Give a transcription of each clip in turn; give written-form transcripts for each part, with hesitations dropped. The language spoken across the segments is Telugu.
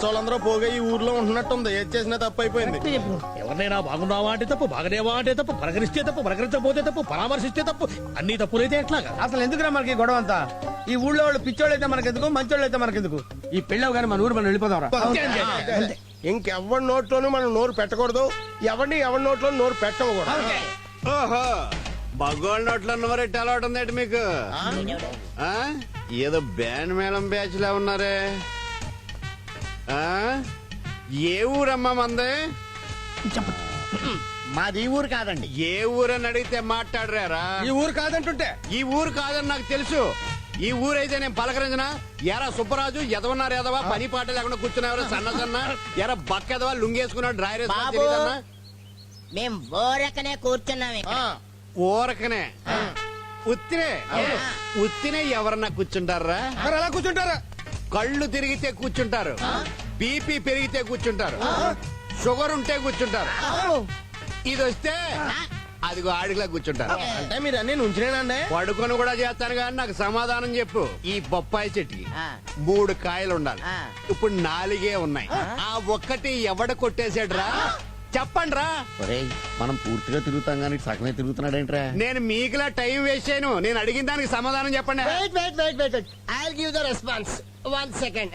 మంచోళ్ళందరూ పోగా ఈ ఊర్లో ఉంటున్నట్టుంది. ఏది చేసినా తప్పు అయిపోయింది. ఎవరినైనా బాగున్నావా అంటే తప్పు, బాగనేవా అంటే తప్పు, పలకరిస్తే తప్పు, పలకరించకపోతే తప్పు, పరామర్శిస్తే తప్పు, అన్ని తప్పులైతే ఎట్లాగా? అసలు ఎందుకురా మనకి గొడవ అంతా? ఈ ఊళ్ళో వాళ్ళు పిచ్చోళ్ళు అయితే మనకెందుకు, మంచోళ్ళు అయితే మనకెందుకు? ఈ పెళ్ళవు కానీ మన ఊరు మనం వెళ్ళిపోదాం. ఇంకెవరి నోట్లోనూ మనం నోరు పెట్టకూడదు, ఎవరిని ఎవరి నోట్లో నోరు పెట్టకూడదు. ఓహో, మగోళ్ళ నోట్లో నోరెట్టి అలవాటు ఉందేంటి మీకు? ఆ? ఏదో బ్యాండ్ మేళం బ్యాచ్ లా ఉన్నారే. ఆ? ఏ ఊరమ్మా మందే? మాది ఊరు కాదండి. ఏ ఊరని అడిగితే మాట్లాడరారా? ఈ ఊరు కాదంటుంటే ఈ ఊరు కాదని నాకు తెలుసు. ఈ ఊరైతే నేను పలకరించిన ఎరా సుబ్బరాజు ఎదవన్నారు, ఎదవా పని పాట లేకుండా కూర్చునేవారు సన్న సన్న ఎరా బక్క ఎదవా లుంగేసుకున్నాడు డ్రైవర్ వేసుకున్నా. మేం ఊరకనే కూర్చున్నామే. ఊరకనే ఉత్తినే ఉత్తినే ఎవరన్నా కూర్చుంటారా? అలా కూర్చుంటారా? కళ్ళు తిరిగితే కూర్చుంటారు, బీపీ పెరిగితే కూర్చుంటారు, షుగర్ ఉంటే కూర్చుంటారు. ఇది వస్తే అదిగో ఆడిలా కూర్చుంటారు. అంటే మీరు అన్ని నుంచినేనండి? పడుకొని కూడా చేస్తాను కానీ నాకు సమాధానం చెప్పు. ఈ బొప్పాయి చెట్టుకి 3 కాయలు ఉండాలి, ఇప్పుడు 4 ఉన్నాయి. ఆ ఒక్కటి ఎవడ కొట్టేసాడురా? చెప్పండి రా. మనం పూర్తిగా తిరుగుతాం కానీ సగమే తిరుగుతున్నాడేంట్రా? నేను మీకులా టైం వేస్ట్ చేయను. నేను అడిగిన దానికి సమాధానం చెప్పండి. I'll give the response. 1 second.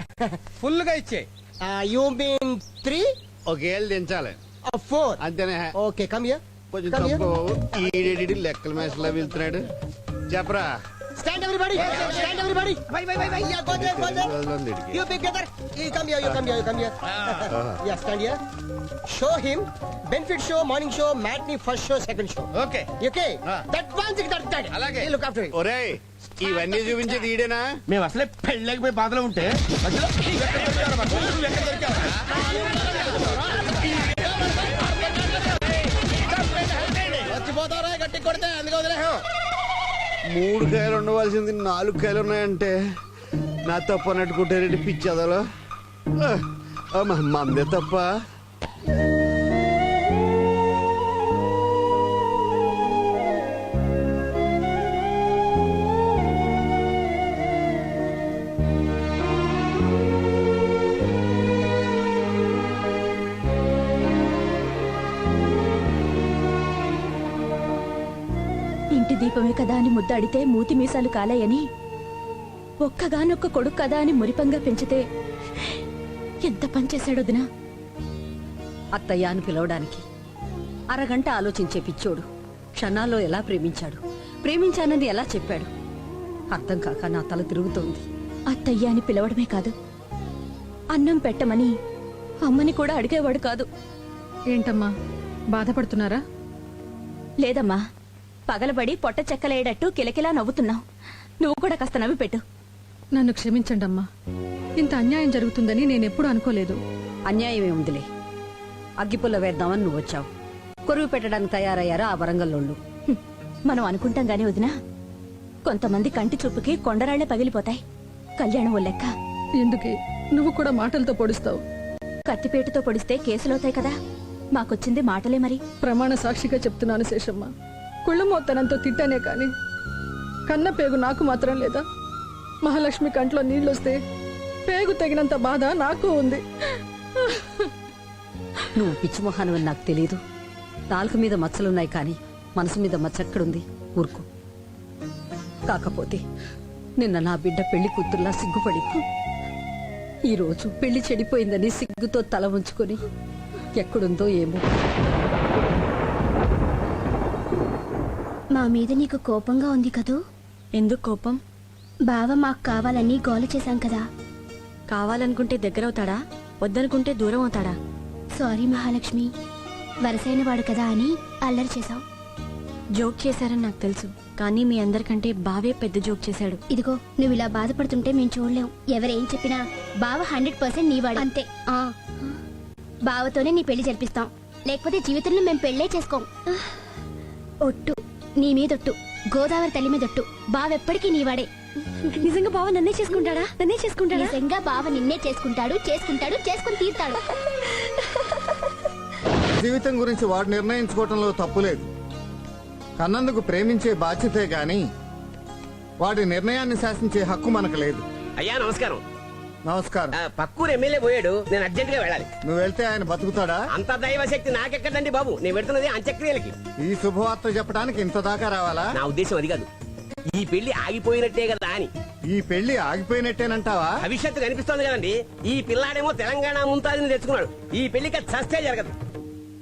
Full గా ఇచ్చే. You mean 3 ఒకేళ్ళు దించాలి or 4? అంతేనే. Okay, come here. కొంచెం Come here. తప్పు. ఈడేడి లెక్కల మేసలా వెళ్తున్నాడు. చెప్పరా. Stand everybody. Stand everybody. Why? Yeah, go there, go there. You big brother. You come here, you come here, you come here. Yeah, stand here. Show him benefit show, morning show, matinee, first show, second show. Okay. Okay? That one thing, that. అలాగే. You look after it. ఒరేయ్, ఇవన్నీ చూపించేది ఈడేనా? మేము అసలే పెళ్ళకపోయి బాధలో ఉంటే మధ్యలో చచ్చిపోతారా గట్టి కొడితే? అందుకే వదిలేహం. 3 కాయలు ఉండవలసింది 4 కాయలు ఉన్నాయంటే నా తప్పు అన్నట్టుకుంటారండి పిచ్చదలో. మందే తప్ప. ఇంటి దీపమే కదా అని ముద్దాడితే మూతి మీసాలు కాలాయని, ఒక్కగానొక్క కొడుకు కదా అని మురిపంగా పెంచితే ఎంత పనిచేశాడొదినా? అత్తయ్య అని పిలవడానికి అరగంట ఆలోచించే పిచ్చోడు క్షణాల్లో ఎలా ప్రేమించాడు, ప్రేమించానని ఎలా చెప్పాడు అర్థం కాక నా తల తిరుగుతోంది. అత్తయ్య అని పిలవడమే కాదు, అన్నం పెట్టమని అమ్మని కూడా అడిగేవాడు కాదు. ఏంటమ్మా బాధపడుతున్నారా? లేదమ్మా, పగలబడి పొట్ట చెక్కలేయడట్టు కిలకిలా నవ్వుతున్నావు. నువ్వు కూడా కాస్త నవ్వి పెట్టు. నన్ను క్షమించండి అమ్మా, ఇంత అన్యాయం జరుగుతుందని నేనెప్పుడు అనుకోలేదు. అన్యాయమే ఉందిలే. అగ్గిపుల్ల వేద్దామని నువ్వు వచ్చావు, కొరువు పెట్టడానికి తయారయ్యారా ఆ వరంగల్లోళ్ళు. మనం అనుకుంటాం గాని వదినా, కొంతమంది కంటి చూపుకి కొండరాళ్లే పగిలిపోతాయి. కళ్యాణం ఓ లెక్క. ఎందుకే నువ్వు కూడా మాటలతో పొడుస్తావు? కత్తిపేటతో పొడిస్తే కేసులవుతాయి కదా. మాకొచ్చింది మాటలే మరి. ప్రమాణ సాక్షిగా చెప్తున్నాను శేషమ్మ, కుళ్ళమోత్తనంతో తిట్టానే కాని కన్న పేగు నాకు మాత్రం లేదా? మహాలక్ష్మి కంట్లో నీళ్ళొస్తే పేగు తగినంత బాధ నాకు ఉంది. నువ్వు పిచ్చిమొహానని నాకు తెలీదు. నాలుక మీద మచ్చలున్నాయి కానీ మనసు మీద మచ్చక్కడుంది. ఊరుకో. కాకపోతే నిన్న నా బిడ్డ పెళ్లి కూతుర్లా సిగ్గుపడి ఈరోజు పెళ్లి చెడిపోయిందని సిగ్గుతో తల ఉంచుకొని ఎక్కడుందో ఏమో. మా మీద నీకు కోపంగా ఉంది కదూ? ఎందుకు కోపం? బావ మాకు కావాలని గోల చేశాం కదా. కావాలనుకుంటే దగ్గరవుతాడా, వద్దనుకుంటే దూరం అవుతాడా? సారీ మహాలక్ష్మి, వరసైన వాడు కదా అని అల్లరి చేశాం. జోక్ చేశారని నాకు తెలుసు, కానీ మీ అందరికంటే బావే పెద్ద జోక్ చేశాడు. ఇదిగో నువ్వు ఇలా బాధపడుతుంటే మేము చూడలేం. ఎవరేం చెప్పినా బావ 100% నీవాడు అంతే. బావతోనే నీ పెళ్లి జరిపిస్తాం, లేకపోతే జీవితంలో మేము పెళ్లే చేసుకోం. ఒట్టు, నీ మీదొట్టు, గోదావరి తల్లి మీదొట్టు, బావెప్పటికీ నీవాడే. నిజంగా బావ నన్నే చేసుకుంటాడా? నన్నే చేసుకుంటాడా? నిజంగా బావ నిన్నే చేసుకుంటాడు, చేసుకుని తీరుతాడు. జీవితం గురించి వాడు నిర్ణయించుకోవటంలో తప్పులేదు. కన్నందుకు ప్రేమించే బాధ్యతే గాని వాడి నిర్ణయాన్ని శాసించే హక్కు మనకు లేదు. అయ్యా నమస్కారం. నమస్కారం. పక్కూరు ఎమ్మెల్యే పోయాడు, నేను అర్జెంట్ గా వెళ్ళాలి. నువ్వు వెళ్తే ఆయన బతుకుతాడా? అంత దైవ శక్తి నాకెక్కడండి బాబు, నేను పెడుతున్నది అంత్యక్రియలకి. ఈ శుభవార్త చెప్పడానికి ఇంత దాకా రావాలా? నా ఉద్దేశం అది కాదు, ఈ పెళ్లి ఆగిపోయినట్టే కదా అని. ఈ పెళ్లి ఆగిపోయినట్టేనంటావా? భవిష్యత్తు కనిపిస్తోంది కదండి. ఈ పిల్లాడేమో తెలంగాణ ముంతాజిని తెచ్చుకున్నాడు, ఈ పెళ్లికి చస్తే జరగదు.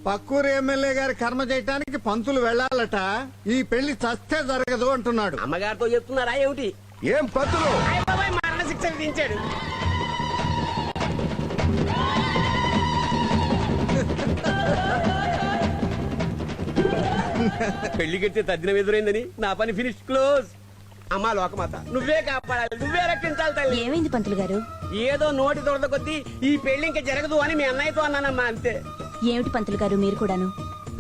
పక్కూరు ఎమ్మెల్యే గారి కర్మ చేయటానికి పంతులు వెళ్ళాలట. ఈ పెళ్లి చస్తే జరగదు అంటున్నాడు. అమ్మగారితో చెప్తున్నారా ఏమిటి? ఏం పత్తులు? మరణ శిక్ష విధించాడు. పెళ్లి కడితే తద్దినం ఎదురైందని నా పని ఫినిష్ క్లోజ్. అమ్మా లోకమాత, నువ్వే కాపాడాలి, నువ్వే రక్షించాలి తల్లి. ఏమైంది పంతులు గారు? ఏదో నోటి దొరద కొద్దీ ఈ పెళ్లి ఇంకా జరగదు అని మీ అన్నయ్యతో అన్నానమ్మా, అంతే. ఏమిటి పంతులు గారు మీరు కూడాను?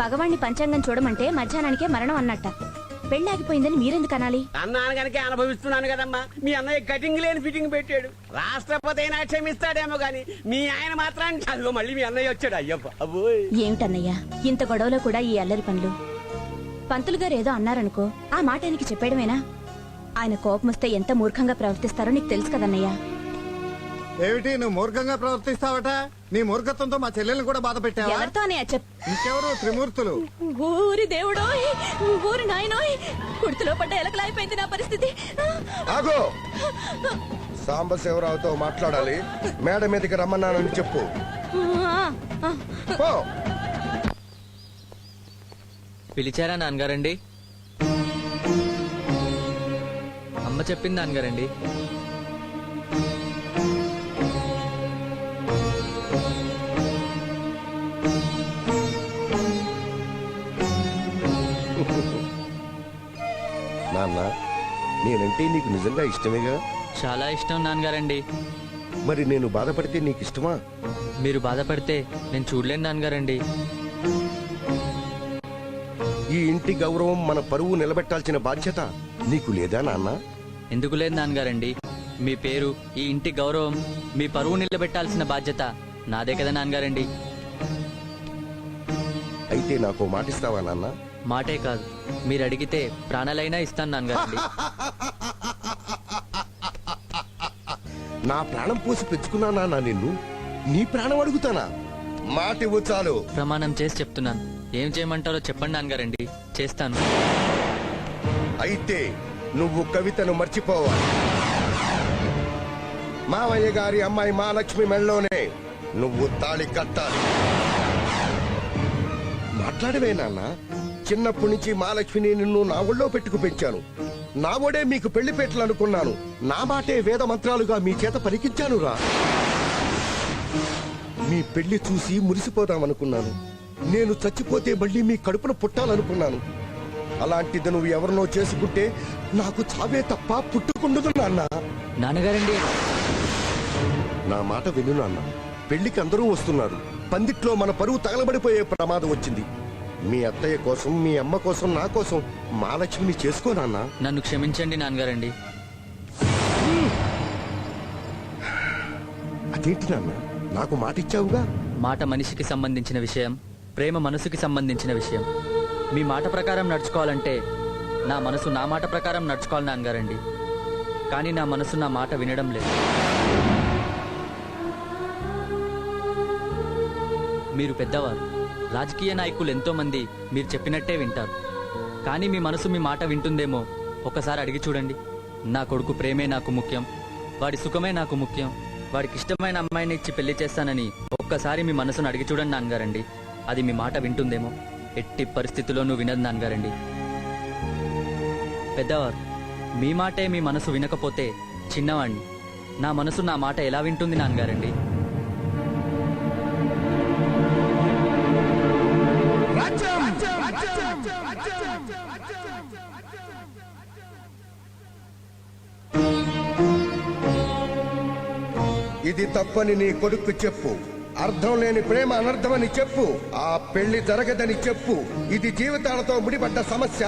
పగవాణ్ణి పంచాంగం చూడమంటే మధ్యాహ్నానికే మరణం అన్నట్ట. పెళ్లి ఆగిపోయిందని మీరెందుకు అనాలి? అన్నాను కనుక అనుభవిస్తున్నాను కదమ్మా. మీ అన్నయ్య కటింగ్ లేని ఫిట్టింగ్ పెట్టాడు. రాష్ట్రపతి అయినా క్షమిస్తాడేమో గాని మీ ఆయన మాత్రాన్ని అదిగో మళ్ళీ మీ అన్నయ్య వచ్చాడు. అయ్యప్ప అబ్బోయ్. ఏమిటన్నయ్యా ఇంత గొడవలో కూడా ఈ అల్లరి పనులు? పంతులు గారు ఏదో అన్నారనుకో, ఆ మాట ఆయనకి చెప్పేయడమేనా? ఆయన కోపం వస్తే ఎంత మూర్ఖంగా ప్రవర్తిస్తారో నీకు తెలుసు కదన్నయ్యా. ఏమిటి నువ్వు మూర్ఖంగా ప్రవర్తిస్తావట? నీ మూర్ఖత్వంతో మా చెల్లెల్ని కూడా బాధ పెట్టావా? ఎవరితో అన్నయ్య ఇంకెవరు? త్రిమూర్తులు. ఊరి దేవుడోయ్, ఊరి నాయనోయ్, కుర్తిలో పడ్డ ఎలకలా అయిపోయింది నా పరిస్థితి. ఆగో, సాంబశివరావుతో మాట్లాడాలి. మేడ మీదకి రమ్మన్నానని చెప్పు. పో. పిలిచారా నాన్నగారండి? అమ్మ చెప్పింది నాన్నగారండి. నాన్న, నేనంటే నీకు నిజంగా ఇష్టమేగా? చాలా ఇష్టం నాన్నగారండి. మరి నేను బాధపడితే నీకు ఇష్టమా? మీరు బాధపడితే నేను చూడలేను నాన్నగారండి. ఈ ఇంటి గౌరవం, మన పరువు నిలబెట్టాల్సిన బాధ్యత నీకు లేదా నాన్న? ఎందుకు లేదు నాన్నగారండి? మీ పేరు, ఈ ఇంటి గౌరవం, మీ పరువు నిలబెట్టాల్సిన బాధ్యత నాదే కదా నాన్నగారండి. అయితే నాకు మాటిస్తావా నాన్న? మాటే కాదు, మీరు అడిగితే ప్రాణాలైనా ఇస్తాను నాన్నగారండి. నా ప్రాణం పోసి పెంచుకున్నానా నా నిన్ను? నీ ప్రాణం అడుగుతానా? మాట ఇవ్వు చాలు. ప్రమాణం చేసి చెప్తున్నాను. ఏం చేయమంటారో చెప్పండి నాన్నగారండి, చేస్తాను. అయితే నువ్వు కవితను మర్చిపోవాలి. మావయ్య గారి అమ్మాయి మహాలక్ష్మి మెళ్ళలోనే నువ్వు తాళి కట్టాలి. మాట్లాడవే నాన్న. చిన్నప్పటి నుంచి మహాలక్ష్మిని నిన్ను నా ఒళ్ళో పెట్టుకు పెంచాను. నా ఒడే మీకు పెళ్లి పెట్టలు అనుకున్నాను. నా మాటే వేద మంత్రాలుగా మీ చేత పలికించాను రా. మీ పెళ్లి చూసి మురిసిపోదామనుకున్నాను. నేను చచ్చిపోతే మళ్ళీ మీ కడుపున పుట్టాలనుకున్నాను. అలాంటిది నువ్వు ఎవరినో చేసుకుంటే నాకు చావే తప్ప పుట్టుకుండదు నాన్న. నాన్నగారండి, నా మాట విను నాన్న. పెళ్లికి అందరూ వస్తున్నారు. పందిట్లో మన పరువు తగలబడిపోయే ప్రమాదం వచ్చింది. మీ అత్తయ్య కోసం, మీ అమ్మ కోసం, నా కోసం మహాలక్ష్మిని చేసుకో నాన్న. నన్ను క్షమించండి నాన్నగారండి. అదేంటి నాన్న, నాకు మాట ఇచ్చావుగా? మాట మనిషికి సంబంధించిన విషయం, ప్రేమ మనసుకి సంబంధించిన విషయం. మీ మాట ప్రకారం నడుచుకోవాలంటే నా మనసు నా మాట ప్రకారం నడుచుకోవాలి నాన్నగారండి. కానీ నా మనసు నా మాట వినడం లేదు. మీరు పెద్దవారు, రాజకీయ నాయకులు ఎంతో మంది మీరు చెప్పినట్టే వింటారు. కానీ మీ మనసు మీ మాట వింటుందేమో ఒకసారి అడిగి చూడండి. నా కొడుకు ప్రేమే నాకు ముఖ్యం, వాడి సుఖమే నాకు ముఖ్యం, వాడికి ఇష్టమైన అమ్మాయిని ఇచ్చి పెళ్లి చేస్తానని ఒక్కసారి మీ మనసును అడిగి చూడండి నాన్నగారండి. అది మీ మాట వింటుందేమో. ఎట్టి పరిస్థితుల్లోనూ వినదు నాన్నగారండి. పెద్దవారు, మీ మాటే మీ మనసు వినకపోతే చిన్నవాణ్ణి, నా మనసు నా మాట ఎలా వింటుంది నాన్నగారండి? ఇది తప్పని నీ కొడుకు చెప్పు. అర్థం లేని ప్రేమ అనర్థమని చెప్పు. ఆ పెళ్లి జరగదని చెప్పు. ఇది జీవితాలతో ముడిపడ్డ సమస్య,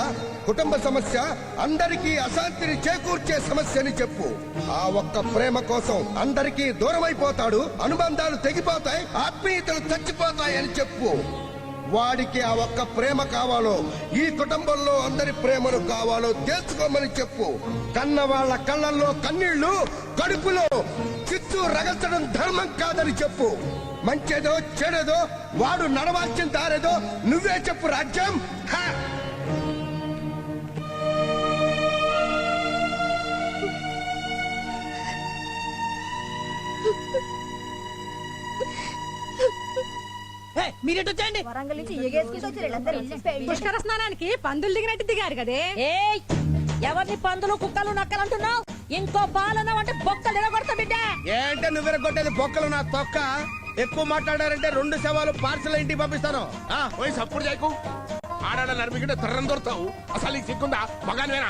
కుటుంబ సమస్య, అందరికీ అశాంతిని చేకూర్చే సమస్యని చెప్పు. ఆ ఒక్క ప్రేమ కోసం అందరికీ దూరమైపోతాడు, అనుబంధాలు తెగిపోతాయి, ఆత్మీయతలు చచ్చిపోతాయని చెప్పు. వాడికి ఆ ఒక్క ప్రేమ కావాలో ఈ కుటుంబంలో అందరి ప్రేమను కావాలో తెలుసుకోమని చెప్పు. కన్న వాళ్ళ కళ్ళల్లో కన్నీళ్లు, కడుపులో చిత్తు రగల్చడం ధర్మం కాదని చెప్పు. మంచేదో చెడేదో వాడు నడవాల్సిన దారేదో నువ్వే చెప్పు రాజ్యం. మీరేట్ వచ్చండి. పుష్కర స్నానానికి పందులు దిగినట్టు దిగారు కదే. ఎవరిని పందులు కుక్కలు నక్కలంటున్నావు? ఇంకో పాలన అంటే బొక్కలు ఎరగొడతా బిడ్డ. ఏంటే నువ్వు కొట్టేది బొక్కలు నా తొక్క. ఎక్కువ మాట్లాడారంటే 2 శవాలు పార్సల్ ఇంటికి పంపిస్తాను. సప్పుడు చేయకు. ఆడాడ నడిపికిటే తర్రం దొరుకుతావు. అసలు నీకు సిక్కుందా? మగానివేనా?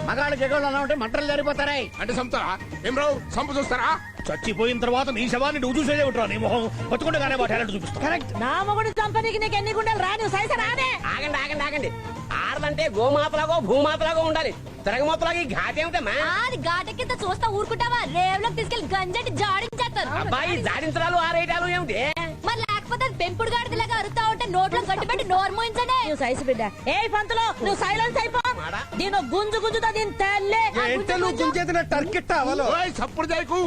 మగాళ్ళకి ఎగోళ్ళు ఉంటే మంటలు జరిపోతారాయి. అంటే సంపుతారా? ఏం రావు సంపు చూస్తారా? చచ్చిపోయిన తర్వాత నీ శవాన్ని నువ్వు చూసేదే ఉంటా. నీ మొహం బతుకుండగానే మా టాలెంట్ చూపిస్తా. కరెక్ట్. నా మొగుడు చంపనీకి నీకు ఎన్ని గుండెలు రాని సైజు రానే. ఆగండి ఆగండి ఆగండి. ఆడదంటే గోమాతలాగో భూమాతలాగో ఉండాలి. తిరగమాతలాగా ఈ ఘాటేమిటమ్మా? అది ఘాట కింద చూస్తా ఊరుకుంటావా? రేవులోకి తీసుకెళ్లి గంజటి జాడించేస్తారు. అబ్బాయి జాడించడాలు ఆరేయడాలు ఏమిటి? మరి లేకపోతే అది పెంపుడు గాడిదలాగా అరుతా ఉంటే నోట్లో గట్టిపెట్టి నోరు మోయించండి. నువ్వు సైజు బిడ్డ. ఏ పంతులు నువ్వు సైలెన్స్ అయిపో. దీని గుంజు గుంజుతో దీని తల్లి. ఏంటే నువ్వు గుంజేది టర్కిట్టావలో? సప్పుడు చేయకు.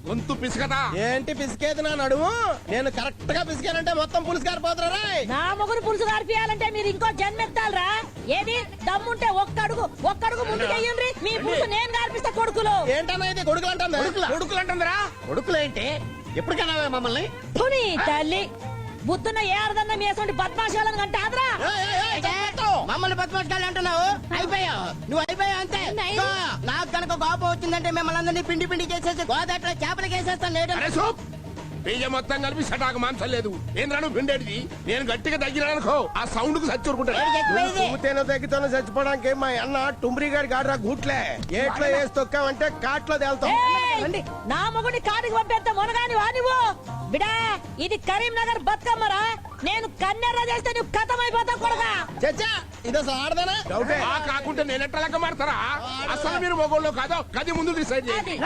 గొంతు పిసుకదా? ఏంటి పిసికేది నా నడుము? నేను కరెక్ట్ గా పిసికానంటే మొత్తం పులుసు గారిపోతారా? నా మొగుడు పులుసు గారిపియాలంటే మీరు ఇంకో జన్మెత్తాలరా? ఏది దమ్ముంటే ఒక్కడుగు ముందుకు అయ్యండి. మీ పులుసు నేను గారిపిస్తా కొడుకులు. ఏంటన్నా ఇది కొడుకులు అంటుందా? కొడుకులు అంటుందిరా? కొడుకులేంటి? ఎప్పుడు కన్నావే మమ్మల్ని? తుని తల్లి బుద్ధున్న ఏ అర్థన్న మీ అసలు బద్మాషాలను కంటే ఆదరా. మమ్మల్ని బతిమాటకాలు అంటున్నావు. అయిపోయావు, నువ్వు అయిపోయావు అంతే. నాకు కనుక కోపం వచ్చిందంటే మిమ్మల్ని అందరినీ పిండి పిండి చేసేసి గోదాట్లో చేపలకి వేసేస్తాను. అరే సూప్ పెయ్య మొత్తం కలిపి సటాకు మాంసం లేదు. ఏంద్రాను పిండేది? నేను గట్టిగా తగ్గినానుకో ఆ సౌండ్ కు తేనో తగ్గితేనో చచ్చిపోవడానికి మా అన్న టుమ్రి గారి గాడ్రా గూట్లే. ఏట్లో వేసి తొక్కామంటే కాట్లో తేల్తాం. నా మొగుడి కాడికి పంపేస్తా మొనగాని వానివో బిడా. ఇది కరీంనగర్ బతుకమ్మరా. నేను కన్నెర్ర చేస్తే నువ్వు కథం అయిపోతావు కొడగా. చచ్చా ఇదో ఆడదానా? కాకుంటే నేను ఎట్లా లెక్క మారుతారా? అసలు మీరు మొగోళ్ళు కాదో గది ముందు డిసైడ్ చేయండి.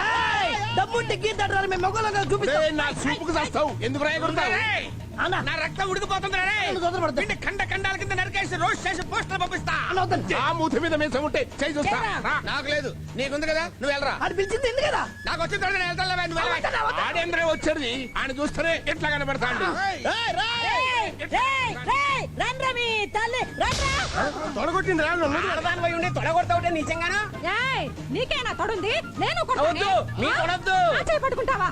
డబ్బుంటే గీతాడు మేము మొగోళ్ళగా చూపిస్తాం. నా సూపుకు చేస్తావు. ఎందుకు రాయకూడదు? నా రక్తం ఉడికిపోతుంది. ఖండ ఖండాల కింద నరికేసి రోడ్ స్టేషన్ పోస్టర్ పంపిస్తా. ఆ మూతి మీద మీసం ఉంటే చేయి చూస్తా. నాకు లేదు, నీకుంది కదా, నువ్వు వెళ్ళరా. అది పిలిచింది ఎందుకు కదా? నాకు వచ్చిన తర్వాత నేను వెళ్తా. ఆడేంద్రే వచ్చేది ఆయన చూస్తేనే ఎట్లా కనబడతాడు. తొడగొట్టింది ఆడదాని ఉండి తొడగొడతా ఉంటే నిజంగానా? నీకేనా తొడుంది? నేను వద్దు, నీ తొడొద్దు. చేయి పట్టుకుంటావా?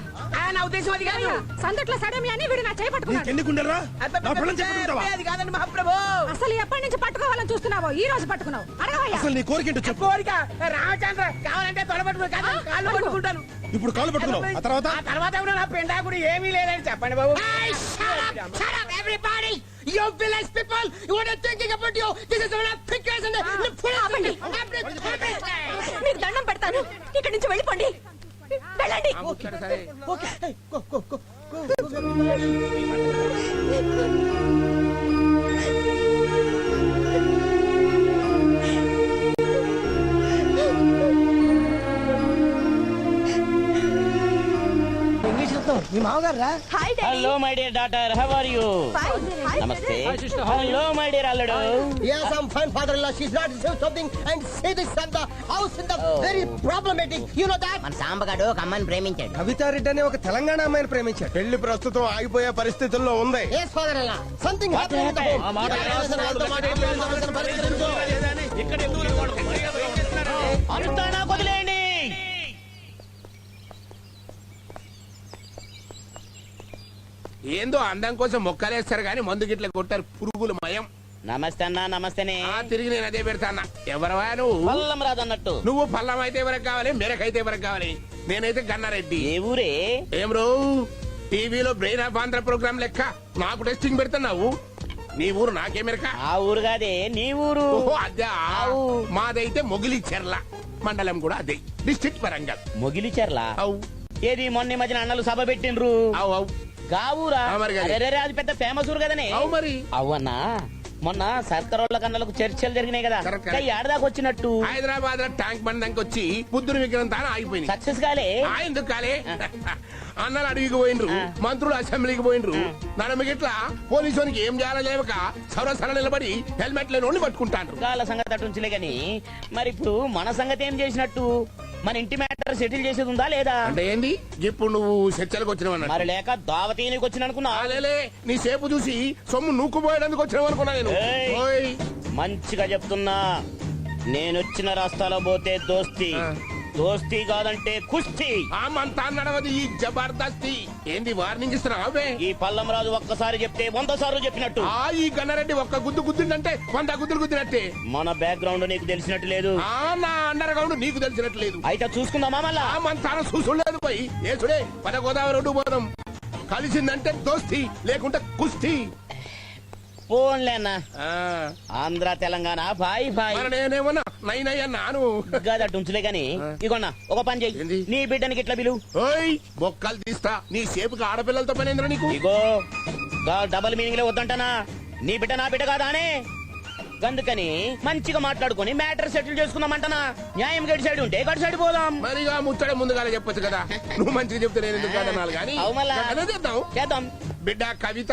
నా ఉద్దేశం అది కాదు. సందట్లో సడమి అని వీడు నా చేయి పట్టుకున్నాడు. ఎన్నికుంటారా? అది కాదండి మహాప్రభు. అసలు ఎప్పటి నుంచి పట్టుకోవాలని చూస్తున్నావో ఈ రోజు పట్టుకున్నావు. అడగవయ్యా. అసలు నీ కోరిక ఏంటో చెప్పు. కోరిక రామచంద్ర కావాలంటే తొడబట్టుకో, కాళ్ళు పట్టుకుంటాను. ఇప్పుడు కాళ్ళు పట్టుకున్నావు, ఆ తర్వాత కూడా నా పెండాకుడు ఏమీ లేదని చెప్పండి బాబు. You village people, you are thinking about you. This is one of the pictures and మీకు దండం పెడతాను. ఇక్కడి నుంచి వెళ్ళిపోండి. వెళ్ళండి. మీ మామగారా? Hello my dear daughter, how are you? Namaste. Hello my dear alludu. Yes, I'm fine, father-in-law. She's not received something and say this and the house in the very problematic. You know that? మన సాంబగాడు ఒక అమ్మాయిని ప్రేమించాడు. కవితారెడ్డి అనే ఒక తెలంగాణ అమ్మాయిని ప్రేమించాడు. పెళ్లి ప్రస్తుతం ఆగిపోయే పరిస్థితుల్లో ఉంది. Yes, father-in-law. Something happened in the home. అనుతానా వదిలేయండి. ఏందో అందం కోసం మొక్కలేస్తారు గాని మందు గిట్ల కొట్టారు పురుగులు మయం. నమస్తే అన్న. నమస్తేనే. తిరిగి నేను అదే పెడతాన్నా. ఎవరవా నువ్వు? పల్లం రాదు అన్నట్టు. నువ్వు పల్లం అయితే ఎవరికి కావాలి, మెరకైతే ఎవరికి కావాలి? నేనైతే గన్నారెడ్డి. ఏ ఊరే? ఏం రో టీవీలో బ్రెయిన్ ఆఫ్ ఆంధ్ర ప్రోగ్రామ్ లెక్క నాకు టెస్టింగ్ పెడుతున్నావు. నీ ఊరు నాకేమెరక? ఆ ఊరు కాదే, నీ ఊరు. అదే మాదైతే మొగిలిచెర్ల మండలం కూడా అదే, డిస్ట్రిక్ట్ వరంగల్. మొగిలిచెర్ల? అవు. ఏది మొన్న మధ్యన అన్నలు సభ పెట్టిండ్రు. అవు అవు. గావురా? మరి అది పెద్ద ఫేమస్ ఊరు కదనే. అవు మరి. అవునా? మొన్న సర్కారోళ్ళ కన్నులకు చర్చలు జరిగినాయి కదా Correct, correct. ఏడదాకా వచ్చినట్టు హైదరాబాద్ లో ట్యాంక్ బండ్ దానికి వచ్చి బుద్ధుని విగ్రహం తాను ఆగిపోయింది. సక్సెస్ కాలే ఎందుకు కాలే అన్నలు అడవికి పోయినరు, మంత్రులు అసెంబ్లీకి పోయినరు. నడమిగిట్లా పోలీసునికి ఏం చేయాలో లేవక సరసర నిలబడి హెల్మెట్ లేని వాళ్ళు పట్టుకుంటారు. వాళ్ళ సంగతి అటుంచులే గాని మరి ఇప్పుడు మన సంగతి ఏం చేసినట్టు? మన ఇంటి మ్యాటర్ సెటిల్ చేసేది ఉందా లేదా? అంటే ఏంది ఇప్పుడు నువ్వు చర్చలకు వచ్చినావు మరి లేక దావతీనికి వచ్చిన అనుకున్నా? నీ సేపు చూసి సొమ్ము నూక్కుపోయేందుకు వచ్చినావు అనుకున్నా నేను. ఏయ్. ఓయ్. మంచిగా చెప్తున్నా, నేనొచ్చిన రాస్తాలో పోతే దోస్తి, దోస్తి కాదంటే కుస్తీ. ఆ మంతా నడవది ఈ జబర్దస్తి. ఏంది వార్నింగ్ ఇస్తున్నావే? ఈ పల్లం రాజు ఒక్కసారి చెప్తే 100 సార్లు చెప్పినట్టు. ఈ గన్నారెడ్డి ఒక్క గుద్దు గుద్దిందంటే 100 గుద్దులు గుద్దినట్టే. మన బ్యాక్గ్రౌండ్ నీకు తెలిసినట్టు లేదు, నా అండర్ గ్రౌండ్ నీకు తెలిసినట్టు లేదు. అయితే చూసుకుందామా మళ్ళా? ఆ మంతాన చూసులేదు పోయి ఏసుడే పద గోదావరి రోడ్డు పోదాం. కలిసిందంటే దోస్తి, లేకుంటే కుస్తీ. పోన్లేనా, ఆంధ్ర తెలంగాణ బాయ్ బాయ్. నేనేమన్నా నై అన్నాను గదటుంచులే గాని ఇగోన్నా ఒక పని చెయ్యి, నీ బిడ్డనికి ఇట్లా పిలువు. ఓయ్ బొక్కలు తీస్తా. నీ సేపుకి ఆడపిల్లలతో పనేంద్ర నీకు? ఇగో డబల్ మీనింగ్ లో వద్దంటానా? నీ బిడ్డ నా బిడ్డ కాదానే? అందుకని మంచిగా మాట్లాడుకొని మ్యాటర్ సెటిల్ చేసుకుందామంటనా? న్యాయం గడి సైడ్ ఉంటే గడి సైడ్ పోదాం. మరిగా ముచ్చట ముందుగానే చెప్పొచ్చు కదా. నువ్వు మంచిగా చెప్తే నేను ఎందుకు కాదన్నాను కానీ అవు మళ్ళా. చేద్దాం. చేద్దాం. బిడ్డ కవిత